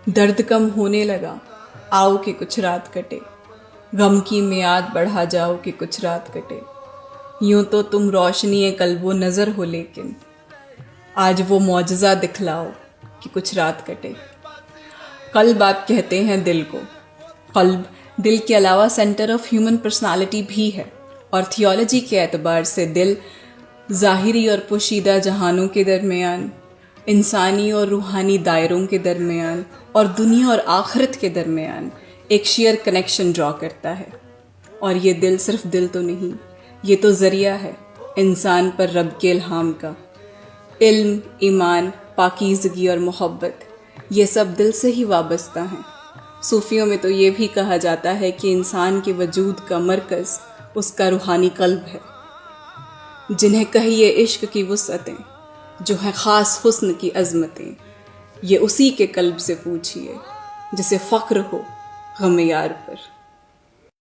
درد کم ہونے لگا آؤ کہ کچھ رات کٹے، غم کی میعاد بڑھا جاؤ کہ کچھ رات کٹے۔ یوں تو تم روشنی قلب و نظر ہو، لیکن آج وہ معجزہ دکھلاؤ کہ کچھ رات کٹے۔ قلب آپ کہتے ہیں دل کو، قلب دل کے علاوہ سینٹر آف ہیومن پرسنالٹی بھی ہے، اور تھیولوجی کے اعتبار سے دل ظاہری اور پوشیدہ جہانوں کے درمیان، انسانی اور روحانی دائروں کے درمیان، اور دنیا اور آخرت کے درمیان ایک شیئر کنیکشن ڈرا کرتا ہے۔ اور یہ دل صرف دل تو نہیں، یہ تو ذریعہ ہے انسان پر رب کے الہام کا۔ علم، ایمان، پاکیزگی اور محبت، یہ سب دل سے ہی وابستہ ہیں۔ صوفیوں میں تو یہ بھی کہا جاتا ہے کہ انسان کے وجود کا مرکز اس کا روحانی قلب ہے۔ جنہیں کہیے عشق کی وسعتیں، جو ہیں خاص حسن کی عظمتیں، یہ اسی کے قلب سے پوچھئے جسے فخر ہو غم یار پر۔